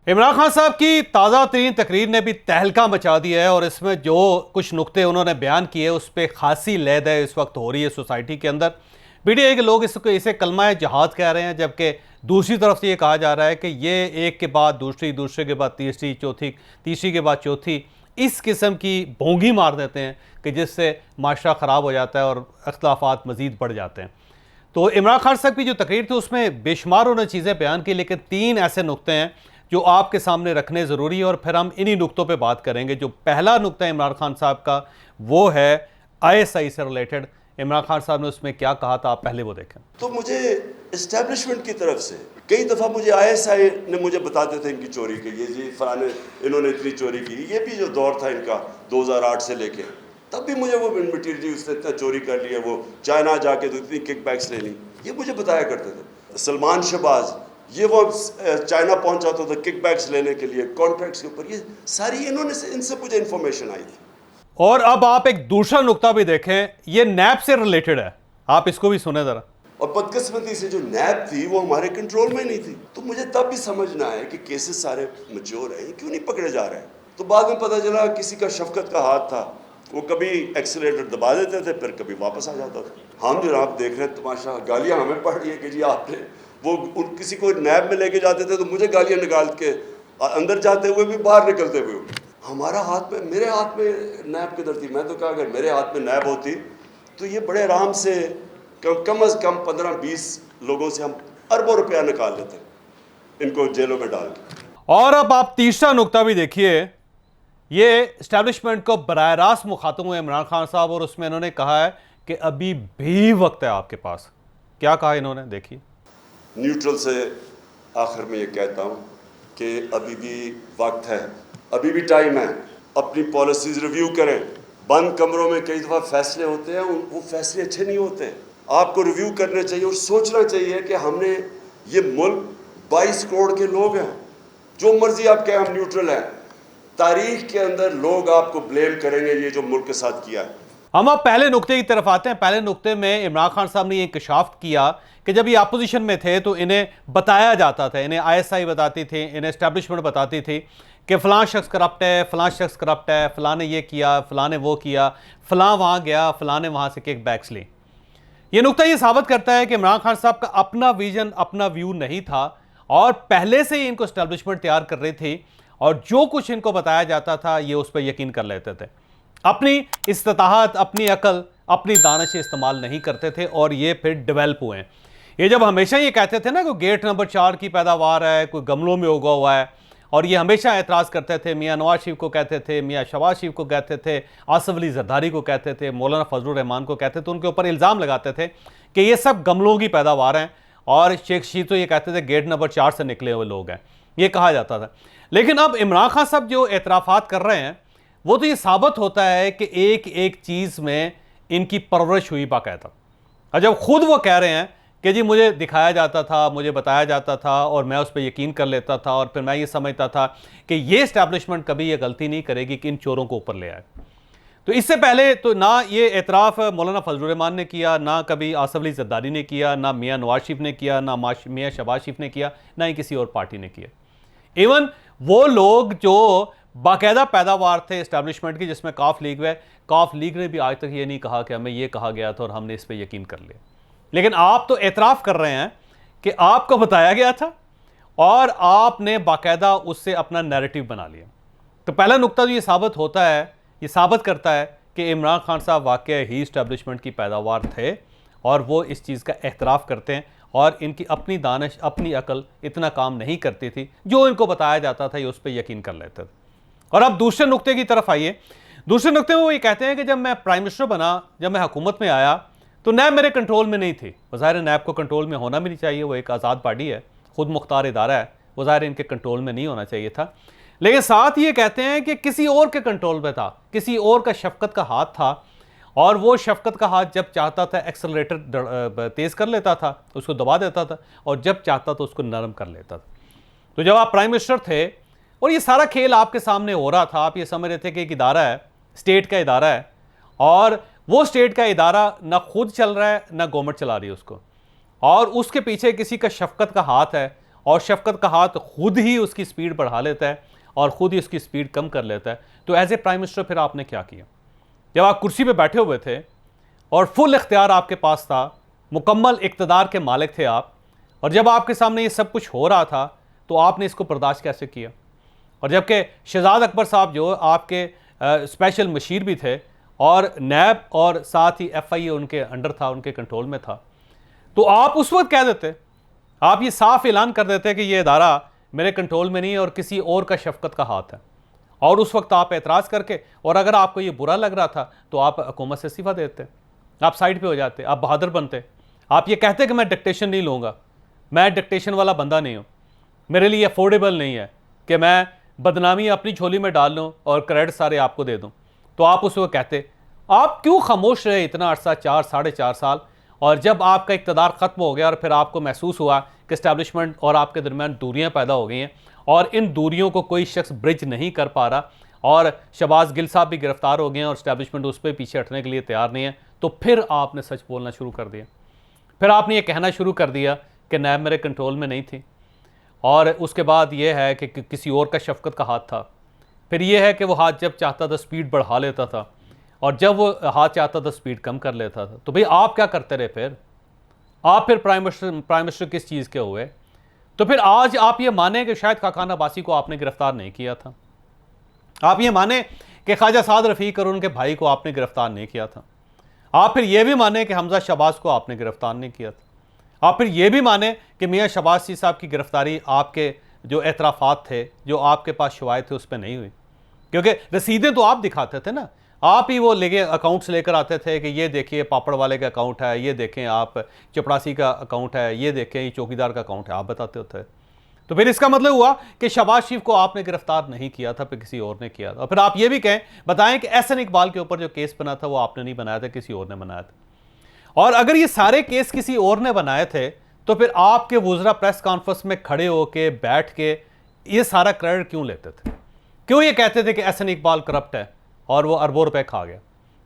इमरान खान साहब की ताज़ा तरीन तकरीर ने भी तहलका मचा दिया है और इसमें जो कुछ नुक्ते उन्होंने बयान किए उस पर खासी लहद है इस वक्त हो रही है सोसाइटी के अंदर। पीटीआई के लोग इसे कलमा जहाद कह रहे हैं, जबकि दूसरी तरफ से ये कहा जा रहा है कि ये एक के बाद दूसरी, दूसरे के बाद तीसरी, चौथी, तीसरी के बाद चौथी, इस किस्म की भोंगी मार देते हैं कि जिससे माशरा ख़राब हो जाता है और अख्तलाफात मज़ीद बढ़ जाते हैं। तो इमरान खान साहब की जो तकरीर थी उसमें बेशुमार उन्होंने चीज़ें बयान की, लेकिन तीन ऐसे नुक्ते हैं जो आपके सामने रखने ज़रूरी है और फिर हम इन्हीं नुक्तों पे बात करेंगे। जो पहला नुक्ता है इमरान खान साहब का वो है आईएसआई से रिलेटेड। इमरान खान साहब ने उसमें क्या कहा था, आप पहले वो देखें। तो मुझे इस्टेब्लिशमेंट की तरफ से कई दफ़ा मुझे आईएसआई ने मुझे बताते थे इनकी चोरी की, ये जी फलाने इन्होंने इतनी चोरी की। ये भी जो दौर था इनका 2008 से लेके, तब भी मुझे वो मटीरियल जी उसने इतना चोरी कर लिया, वो चाइना जाके तो इतनी किक बैक्स ले ली, ये मुझे बताया करते थे। सलमान शहबाज ये वो चाइना पहुंचा था किक बैक्स लेने के लिए कॉन्ट्रैक्ट्स के ऊपर, ये सारी इनसे मुझे इंफॉर्मेशन आई थी। और अब आप एक दूसरा नुक्ता भी देखें, ये नैब से रिलेटेड है, आप इसको भी सुने जरा। और बदकिस्मती से जो नैब थी वो हमारे कंट्रोल में नहीं थी, तो मुझे तब भी समझना है कि केसेस सारे मैच्योर हैं, क्यों नहीं पकड़े जा रहे हैं। तो बाद में पता चला किसी का शफकत का हाथ था, वो कभी एक्सीलेटर दबा देते थे फिर कभी वापस आ जाता था। हम जनाब देख रहे हैं तमाशा, गालियाँ हमें पड़ रही है कि जी आपने वो किसी को नैब में लेके जाते थे तो मुझे गालियाँ निकाल के अंदर जाते हुए भी बाहर निकलते हुए, हमारा हाथ में, मेरे हाथ में नैब किधर थी। मैं तो कहा अगर मेरे हाथ में नैब होती तो ये बड़े आराम से कम अज़ कम 15-20 लोगों से हम अरबों रुपया निकाल लेते इनको जेलों में डाल के। और अब आप तीसरा नुक्ता भी देखिए, ये एस्टेब्लिशमेंट को बराह रास्त मुखातिब हुए इमरान खान साहब और उसमें इन्होंने कहा है कि अभी भी वक्त है आपके पास। क्या कहा इन्होंने, देखिए। न्यूट्रल से आखिर में ये कहता हूँ कि अभी भी वक्त है, अभी भी टाइम है, अपनी पॉलिसीज़ रिव्यू करें। बंद कमरों में कई दफ़ा फैसले होते हैं, वो फैसले अच्छे नहीं होते। आपको रिव्यू करने चाहिए और सोचना चाहिए कि हमने ये मुल्क 22 करोड़ के लोग हैं, जो मर्जी आप कहें हम न्यूट्रल हैं, तारीख के अंदर लोग आपको ब्लेम करेंगे ये जो मुल्क के साथ किया है। हम अब पहले नुक्ते की तरफ आते हैं। पहले नुक्ते में इमरान खान साहब ने ये इंकशाफ किया कि जब ये अपोजिशन में थे तो इन्हें बताया जाता था, इन्हें आईएसआई बताती थी, इन्हें एस्टेब्लिशमेंट बताती थी कि फ़लाँ शख्स करप्ट है, फ़लाँ शख्स करप्ट है, फ़लाँ ने ये किया, फ़लाँ ने वो किया, फ़लाँ वहाँ गया, फ़लाँ ने वहाँ से किक बैक्स ली। ये नुक्ता ये साबित करता है कि इमरान खान साहब का अपना विजन, अपना व्यू नहीं था और पहले से ही इनको एस्टेब्लिशमेंट तैयार कर रही थी और जो कुछ इनको बताया जाता था ये उस पर यकीन कर लेते थे। अपनी इस्तिताहत, अपनी अकल, अपनी दानिश इस्तेमाल नहीं करते थे और ये फिर डेवलप हुए हैं। ये जब हमेशा ये कहते थे ना कोई गेट नंबर 4 की पैदावार है, कोई गमलों में उगा हुआ है, और ये हमेशा एतराज़ करते थे, मियाँ नवाज शरीफ को कहते थे, मियाँ शहबाज शरीफ को कहते थे, आसिफ अली जरदारी को कहते थे, मौलाना फजलुर रहमान को कहते थे, उनके ऊपर इल्ज़ाम लगाते थे कि ये सब गमलों की पैदावार हैं और शेख शीत तो ये कहते थे गेट नंबर 4 से निकले हुए लोग हैं, ये कहा जाता था। लेकिन अब इमरान खान साहब जो एतराफ़ात कर रहे हैं वो तो ये साबित होता है कि एक एक चीज़ में इनकी परवरिश हुई बाकायदा। और जब खुद वो कह रहे हैं कि जी मुझे दिखाया जाता था, मुझे बताया जाता था और मैं उस पर यकीन कर लेता था और फिर मैं ये समझता था कि ये एस्टैब्लिशमेंट कभी ये गलती नहीं करेगी कि इन चोरों को ऊपर ले आए। तो इससे पहले तो ना ये एतराफ़ मौलाना फजलुर रहमान ने किया, ना कभी आसिफ अली जरदारी ने किया, ना मियाँ नवाज शरीफ ने किया, ना मियाँ शहबाज शरीफ ने किया, ना ही किसी और पार्टी ने किया। इवन वो लोग जो बाकायदा पैदावार थे एस्टैब्लिशमेंट की, जिसमें काफ लीग है, काफ लीग ने भी आज तक ये नहीं कहा कि हमें ये कहा गया था और हमने इस पर यकीन कर लिया। लेकिन आप तो एतराफ़ कर रहे हैं कि आपको बताया गया था और आपने बाकायदा उससे अपना नैरेटिव बना लिया। तो पहला नुक्ता जो ये साबित होता है, ये साबित करता है कि इमरान खान साहब वाकई ही एस्टैब्लिशमेंट की पैदावार थे और वो इस चीज़ का एतराफ़ करते हैं और इनकी अपनी दानिश, अपनी अकल इतना काम नहीं करती थी, जो इनको बताया जाता था ये उस पर यकीन कर लेते थे। और अब दूसरे नुक्ते की तरफ आइए। दूसरे नुक्ते में वो ये कहते हैं कि जब मैं प्राइम मिनिस्टर बना, जब मैं हुकूमत में आया तो नैब मेरे कंट्रोल में नहीं थी। ज़ाहिर नैब को कंट्रोल में होना भी नहीं चाहिए, वो एक आज़ाद बॉडी है, खुद मुख्तार इदारा है, वो ज़ाहिर इनके कंट्रोल में नहीं होना चाहिए था। लेकिन साथ ये कहते हैं कि किसी और के कंट्रोल में था, किसी और का शफकत का हाथ था और वो शफकत का हाथ जब चाहता था एक्सेलरेटर तेज़ कर लेता था, उसको दबा देता था, और जब चाहता तो उसको नरम कर लेता था। तो जब आप प्राइम मिनिस्टर थे और ये सारा खेल आपके सामने हो रहा था, आप ये समझ रहे थे कि एक इदारा है, स्टेट का इदारा है, और वो स्टेट का इदारा ना खुद चल रहा है ना गवर्नमेंट चला रही है उसको, और उसके पीछे किसी का शफकत का हाथ है और शफकत का हाथ खुद ही उसकी स्पीड बढ़ा लेता है और खुद ही उसकी स्पीड कम कर लेता है, तो एज ए प्राइम मिनिस्टर फिर आपने क्या किया? जब आप कुर्सी पे बैठे हुए थे और फुल इख्तियार आपके पास था, मुकम्मल इक़्तिदार के मालिक थे आप, और जब आपके सामने ये सब कुछ हो रहा था तो आपने इसको बर्दाश्त कैसे किया? और जबकि शहजाद अकबर साहब जो आपके स्पेशल मशीर भी थे और नैब और साथ ही FIA उनके अंडर था, उनके कंट्रोल में था, तो आप उस वक्त कह देते, आप ये साफ ऐलान कर देते कि ये इदारा मेरे कंट्रोल में नहीं है और किसी और का शफकत का हाथ है, और उस वक्त आप एतराज़ करके, और अगर आपको ये बुरा लग रहा था तो आप हुकूमत से इस्तीफ़ा देते, आप साइड पे हो जाते, आप बहादुर बनते, आप ये कहते कि मैं डिक्टेशन नहीं लूँगा, मैं डिक्टेशन वाला बंदा नहीं हूँ, मेरे लिए अफोर्डेबल नहीं है कि मैं बदनामी अपनी झोली में डाल लूँ और क्रेडिट सारे आपको दे दूँ। तो आप उस वक्त कहते, आप क्यों खामोश रहे इतना अरसा, 4 साढ़े 4 साल? और जब आपका इक़्तिदार ख़त्म हो गया और फिर आपको महसूस हुआ कि इस्टेब्लिशमेंट और आपके दरमियान दूरियां पैदा हो गई हैं और इन दूरियों को कोई शख्स ब्रिज नहीं कर पा रहा, और शहबाज गिल साहब भी गिरफ्तार हो गए हैं और इस्टेब्लिशमेंट उस पर पीछे हटने के लिए तैयार नहीं है, तो फिर आपने सच बोलना शुरू कर दिया। फिर आपने ये कहना शुरू कर दिया कि नैब मेरे कंट्रोल में नहीं थी, और उसके बाद ये है कि किसी और का शफकत का हाथ था। फिर ये है कि वो हाथ जब चाहता था स्पीड बढ़ा लेता था, और जब वो हाथ चाहता था स्पीड कम कर लेता था। तो भाई आप क्या करते रहे? फिर आप फिर प्राइम मिनिस्टर किस चीज़ के हुए? तो फिर आज आप ये माने कि शायद खाकान अब्बासी को आपने गिरफ्तार नहीं किया था, आप ये माने कि ख्वाजा साद रफ़ीक और उनके भाई को आपने गिरफ्तार नहीं किया था, आप फिर ये भी माने कि हमजा शहबाज को आपने गिरफ्तार नहीं किया था, आप फिर ये भी माने कि मियाँ शहबाज सी साहब की गिरफ्तारी आपके जो एतराफ़ात थे, जो आपके पास शवाहिद थे, उस पर नहीं हुई, क्योंकि रसीदें तो आप दिखाते थे ना, आप ही वो लेके अकाउंट्स लेकर आते थे कि ये देखिए पापड़ वाले का अकाउंट है, ये देखें आप चपड़ासी का अकाउंट है, ये देखें ये चौकीदार का अकाउंट है, आप बताते होते। तो फिर इसका मतलब हुआ कि शहबाज शरीफ को आपने गिरफ्तार नहीं किया था, फिर किसी और ने किया था। और फिर आप ये भी कहें, बताएं कि एहसन इकबाल के ऊपर जो केस बना था वो आपने नहीं बनाया था, किसी और ने बनाया था। और अगर ये सारे केस किसी और ने बनाए थे तो फिर आपके वुज़रा प्रेस कॉन्फ्रेंस में खड़े होके बैठ के ये सारा क्रेडिट क्यों लेते थे? क्यों ये कहते थे कि एहसन इकबाल करप्ट है और वो अरबों रुपए खा गया?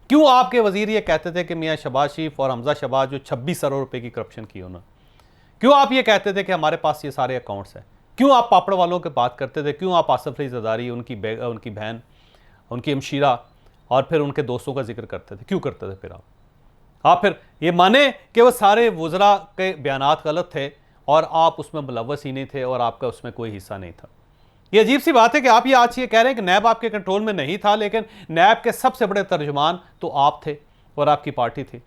क्यों आपके वजीर ये कहते थे कि मियाँ शहबाज शरीफ और हमजा शहबाज जो 26 अरब रुपए की करप्शन की उन्होंने? क्यों आप ये कहते थे कि हमारे पास ये सारे अकाउंट्स हैं? क्यों आप पापड़ वालों की बात करते थे? क्यों आप आसिफ अली ज़रदारी, उनकी बहन, उनकी अमशीरा और फिर उनके दोस्तों का जिक्र करते थे? क्यों करते थे? फिर आप फिर ये माने कि वो सारे वुज़रा के बयानात गलत थे और आप उसमें मुलव्वस ही नहीं थे और आपका उसमें कोई हिस्सा नहीं था। ये अजीब सी बात है कि आप ये आज ये कह रहे हैं कि नैब आपके कंट्रोल में नहीं था, लेकिन नैब के सबसे बड़े तर्जुमान तो आप थे और आपकी पार्टी थी।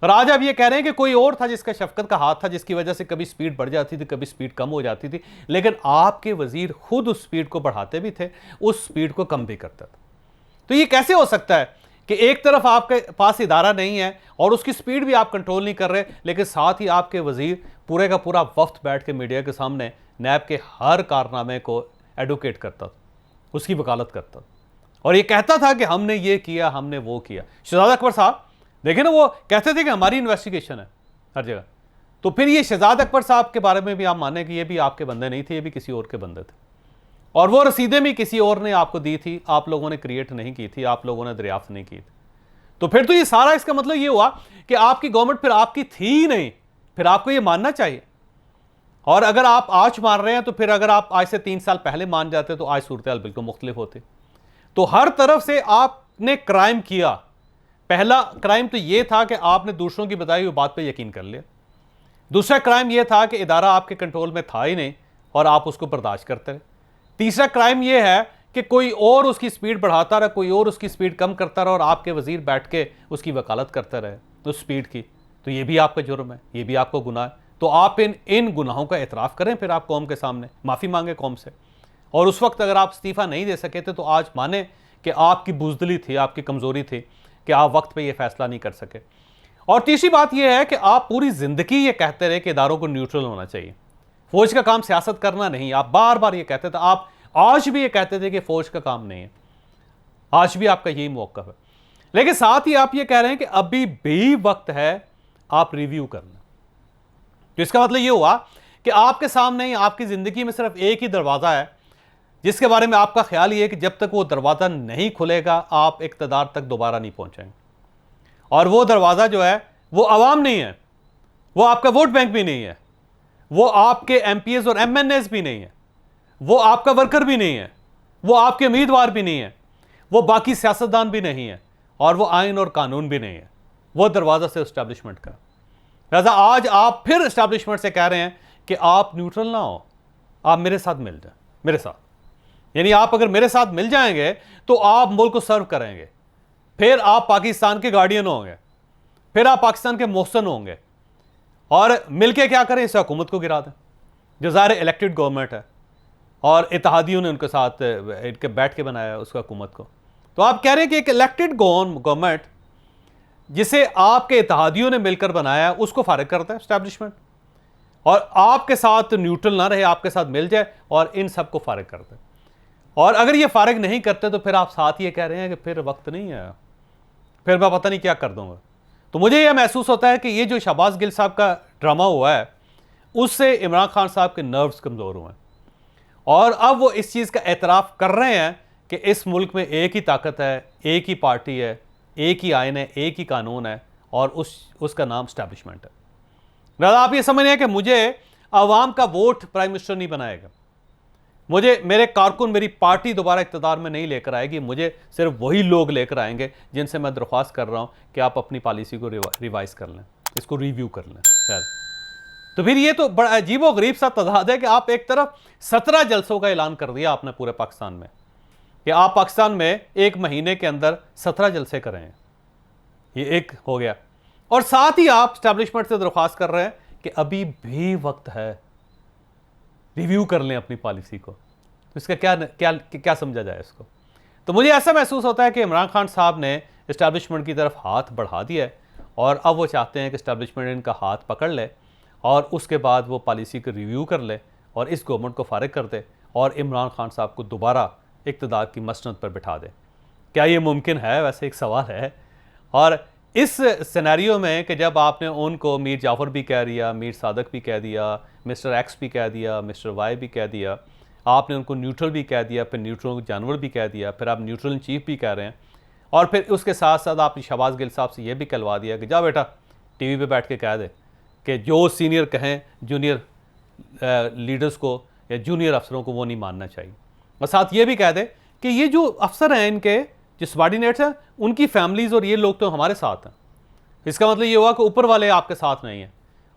और आज आप ये कह रहे हैं कि कोई और था जिसका शफकत का हाथ था, जिसकी वजह से कभी स्पीड बढ़ जाती थी, कभी स्पीड कम हो जाती थी, लेकिन आपके वजीर खुद उस स्पीड को बढ़ाते भी थे, उस स्पीड को कम भी करता था। तो ये कैसे हो सकता है कि एक तरफ आपके पास इदारा नहीं है और उसकी स्पीड भी आप कंट्रोल नहीं कर रहे, लेकिन साथ ही आपके वजीर पूरे का पूरा वक्त बैठ के मीडिया के सामने नैब के हर कारनामे को एडवोकेट करता था, उसकी वकालत करता था और ये कहता था कि हमने ये किया, हमने वो किया। शहजाद अकबर साहब देखे ना, वो कहते थे कि हमारी इन्वेस्टिगेशन है हर जगह। तो फिर ये शहजाद अकबर साहब के बारे में भी आप माने कि ये भी आपके बंदे नहीं थे, ये भी किसी और के बंदे थे, और वो रसीदें भी किसी और ने आपको दी थी, आप लोगों ने क्रिएट नहीं की थी, आप लोगों ने दरियाफ्त नहीं की थी। तो फिर तो ये सारा इसका मतलब ये हुआ कि आपकी गवर्नमेंट फिर आपकी थी ही नहीं, फिर आपको ये मानना चाहिए। और अगर आप आज मान रहे हैं तो फिर अगर आप आज से 3 साल पहले मान जाते तो आज सूरत हाल बिल्कुल मुख्तलिफ होती। तो हर तरफ से आपने क्राइम किया। पहला क्राइम तो यह था कि आपने दूसरों की बताई हुई बात पर यकीन कर लिया। दूसरा क्राइम यह था कि इदारा आपके कंट्रोल में था ही नहीं और आप उसको बर्दाश्त करते रहे। तीसरा क्राइम यह है कि कोई और उसकी स्पीड बढ़ाता रहा, कोई और उसकी स्पीड कम करता रहा और आपके वजीर बैठ के उसकी वकालत करते रहे उस स्पीड की। तो ये भी आपका जुर्म है, ये भी आपको गुनाह है। तो आप इन गुनाहों का एतराफ़ करें, फिर आप कौम के सामने माफ़ी मांगे कौम से। और उस वक्त अगर आप इस्तीफ़ा नहीं दे सके थे तो आज माने कि आपकी बुज़दिली थी, आपकी कमज़ोरी थी कि आप वक्त पे ये फ़ैसला नहीं कर सके। और तीसरी बात यह है कि आप पूरी ज़िंदगी ये कहते रहे कि इदारों को न्यूट्रल होना चाहिए, फ़ौज का काम सियासत करना नहीं। आप बार बार ये कहते थे, आप आज भी ये कहते थे कि फ़ौज का काम नहीं है, आज भी आपका यही मौक़िफ़ है। लेकिन साथ ही आप ये कह रहे हैं कि अभी भी वक्त है आप रिव्यू करना। तो इसका मतलब ये हुआ कि आपके सामने ही आपकी ज़िंदगी में सिर्फ एक ही दरवाज़ा है जिसके बारे में आपका ख्याल ये है कि जब तक वो दरवाज़ा नहीं खुलेगा आप इक़्तिदार तक दोबारा नहीं पहुंचेंगे। और वो दरवाज़ा जो है वो अवाम नहीं है, वो आपका वोट बैंक भी नहीं है, वो आपके एमपीएस और एमएनएस भी नहीं है, वो आपका वर्कर भी नहीं है, वो आपके उम्मीदवार भी नहीं है, वो बाकी सियासतदान भी नहीं है, और वो आइन और कानून भी नहीं है। वो दरवाज़ा से एस्टैब्लिशमेंट का। लिहाजा आज आप फिर एस्टैब्लिशमेंट से कह रहे हैं कि आप न्यूट्रल ना हो, आप मेरे साथ मिल जाए, मेरे साथ। यानी आप अगर मेरे साथ मिल जाएंगे तो आप मुल्क को सर्व करेंगे, फिर आप पाकिस्तान के गार्डियन होंगे, फिर आप पाकिस्तान के मोहसन होंगे, और मिलके क्या करें, इस हुकूमत को गिरा दें जो ज़ाहिर इलेक्टेड गवर्नमेंट है, और इत्तेहादियों ने उनके साथ इनके बैठ के बनाया उस हुकूमत को। तो आप कह रहे हैं कि एक इलेक्टेड गवर्नमेंट जिसे आपके इत्तेहादियों ने मिलकर बनाया उसको फारिग करता है एस्टैब्लिशमेंट, और आपके साथ न्यूट्रल ना रहे, आपके साथ मिल जाए और इन सब को फारिग करते हैं। और अगर ये फारिग नहीं करते तो फिर आप साथ ये कह रहे हैं कि फिर वक्त नहीं है, फिर मैं पता नहीं क्या कर दूंगा। तो मुझे यह महसूस होता है कि ये जो शहबाज गिल साहब का ड्रामा हुआ है उससे इमरान खान साहब के नर्व्स कमज़ोर हुए हैं, और अब वो इस चीज़ का एतराफ़ कर रहे हैं कि इस मुल्क में एक ही ताकत है, एक ही पार्टी है, एक ही आइन है, एक ही कानून है, और उसका नाम एस्टैब्लिशमेंट है। लिहाजा आप ये समझ रहे हैं कि मुझे अवाम का वोट प्राइम मिनिस्टर नहीं बनाएगा, मुझे मेरे कारकुन मेरी पार्टी दोबारा इक़्तिदार में नहीं लेकर आएगी, मुझे सिर्फ वही लोग लेकर आएंगे जिनसे मैं दरख्वास्त कर रहा हूँ कि आप अपनी पॉलिसी को रिवाइज कर लें, इसको रिव्यू कर लें। खैर, तो फिर ये तो बड़ा अजीब व गरीब सा तजाद है कि आप एक तरफ 17 जलसों का ऐलान कर दिया आपने पूरे पाकिस्तान में कि आप पाकिस्तान में एक महीने के अंदर 17 जलसे करें, ये एक हो गया, और साथ ही आप एस्टैब्लिशमेंट से दरख्वास्त कर रहे हैं कि अभी भी वक्त है, रिव्यू कर लें अपनी पॉलिसी को। तो इसका क्या क्या क्या समझा जाए इसको? तो मुझे ऐसा महसूस होता है कि इमरान खान साहब ने एस्टैब्लिशमेंट की तरफ हाथ बढ़ा दिया है, और अब वो चाहते हैं कि एस्टैब्लिशमेंट इनका हाथ पकड़ ले और उसके बाद वो पॉलिसी को रिव्यू कर ले और इस गवर्नमेंट को फारिग कर दे और इमरान खान साहब को दोबारा इक़्तिदार की मसनद पर बिठा दे। क्या ये मुमकिन है? वैसे एक सवाल है। और इस सिनेरियो में कि जब आपने उनको मीर जाफ़र भी कह दिया, मीर सादक भी कह दिया, मिस्टर एक्स भी कह दिया, मिस्टर वाई भी कह दिया, आपने उनको न्यूट्रल भी कह दिया, फिर न्यूट्रल जानवर भी कह दिया, फिर आप न्यूट्रल इन चीफ भी कह रहे हैं, और फिर उसके साथ साथ आपने शहबाज गिल साहब से ये भी कहलवा दिया कि जा बेटा टीवी पे बैठ के कह दे कि जो सीनियर कहें जूनियर लीडर्स को या जूनियर अफसरों को वो नहीं मानना चाहिए, और साथ ये भी कह दे कि ये जो अफसर हैं इनके जो सबॉर्डिनेट्स हैं उनकी फैमिलीज़ और ये लोग तो हमारे साथ हैं। इसका मतलब ये हुआ कि ऊपर वाले आपके साथ नहीं हैं,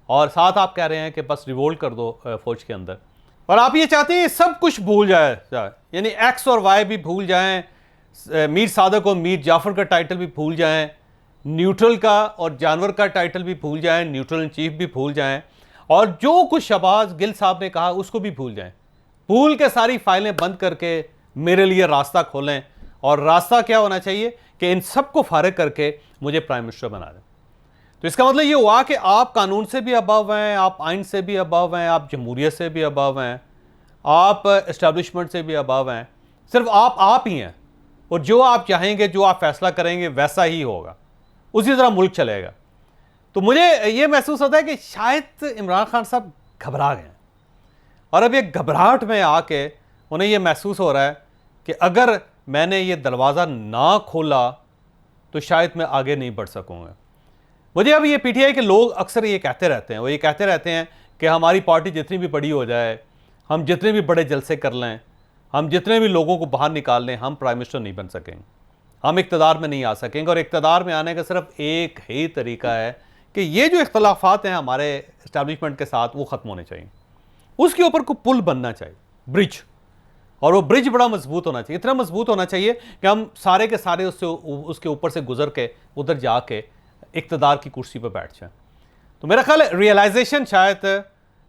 और साथ आप कह रहे हैं कि बस रिवोल्ट कर दो फौज के अंदर, और आप ये चाहते हैं सब कुछ भूल जाए, यानी एक्स और वाई भी भूल जाएं, मीर सादक और मीर जाफ़र का टाइटल भी भूल जाएं, न्यूट्रल का और जानवर का टाइटल भी भूल जाएं, न्यूट्रल इन चीफ भी भूल जाएं, और जो कुछ शहबाज गिल साहब ने कहा उसको भी भूल जाएं, भूल के सारी फाइलें बंद करके मेरे लिए रास्ता खोलें। और रास्ता क्या होना चाहिए कि इन सबको फारिग करके मुझे प्राइम मिनिस्टर बना दें। तो इसका मतलब ये हुआ कि आप कानून से भी अबव हैं, आप आइन से भी अबव हैं, आप जमहूरियत से भी अबव हैं, आप एस्टैब्लिशमेंट से भी अबव हैं, सिर्फ आप ही हैं, और जो आप चाहेंगे, जो आप फैसला करेंगे वैसा ही होगा, उसी तरह मुल्क चलेगा। तो मुझे ये महसूस होता है कि शायद इमरान खान साहब घबरा गए हैं, और अब ये घबराहट में आके उन्हें ये महसूस हो रहा है कि अगर मैंने ये दरवाज़ा ना खोला तो शायद मैं आगे नहीं बढ़ सकूँगा। मुझे अब ये पीटीआई के लोग अक्सर ये कहते रहते हैं, वो ये कहते रहते हैं कि हमारी पार्टी जितनी भी बड़ी हो जाए, हम जितने भी बड़े जलसे कर लें, हम जितने भी लोगों को बाहर निकाल लें, हम प्राइम मिनिस्टर नहीं बन सकेंगे, हम इक़्तिदार में नहीं आ सकेंगे। और इक़्तिदार में आने का सिर्फ एक ही तरीका है कि ये जो इख्तलाफात हैं हमारे इस्टेब्लिशमेंट के साथ वो ख़त्म होने चाहिए, उसके ऊपर कोई पुल बनना चाहिए, ब्रिज, और वो ब्रिज बड़ा मजबूत होना चाहिए, इतना मजबूत होना चाहिए कि हम सारे के सारे उसके ऊपर से गुजर के उधर जाके इक़्तिदार की कुर्सी पर बैठ जाएं। तो मेरा ख्याल है रियलाइजेशन शायद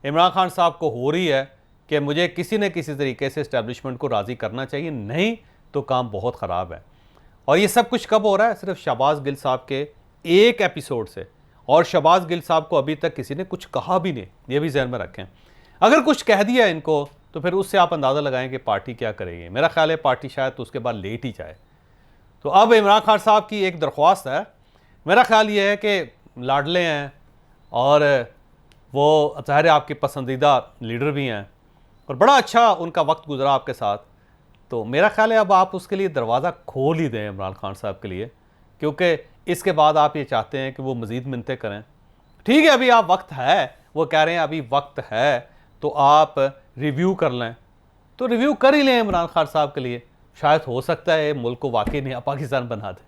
इमरान खान साहब को हो रही है कि मुझे किसी न किसी तरीके से इस्टेब्लिशमेंट को राज़ी करना चाहिए, नहीं तो काम बहुत ख़राब है। और ये सब कुछ कब हो रहा है? सिर्फ शहबाज गिल साहब के एक एपिसोड से, और शहबाज गिल साहब को अभी तक किसी ने कुछ कहा भी नहीं, ये भी जहन में रखें। अगर कुछ कह दिया इनको तो फिर उससे आप अंदाज़ा लगाएं कि पार्टी क्या करेगी। मेरा ख्याल है पार्टी शायद तो उसके बाद लेट ही जाए। तो अब इमरान खान साहब की एक दरख्वास्त है, मेरा ख्याल ये है कि लाडले हैं और वो ज़ाहिर है आपके पसंदीदा लीडर भी हैं और बड़ा अच्छा उनका वक्त गुजरा आपके साथ, तो मेरा ख्याल है अब आप उसके लिए दरवाज़ा खोल ही दें इमरान खान साहब के लिए, क्योंकि इसके बाद आप ये चाहते हैं कि वो मज़ीद मिन्नतें करें। ठीक है, अभी आप वक्त है, वो कह रहे हैं अभी वक्त है तो आप रिव्यू कर लें, तो रिव्यू कर ही लें इमरान खान साहब के लिए, शायद हो सकता है मुल्क को वाकई नया पाकिस्तान बना दे।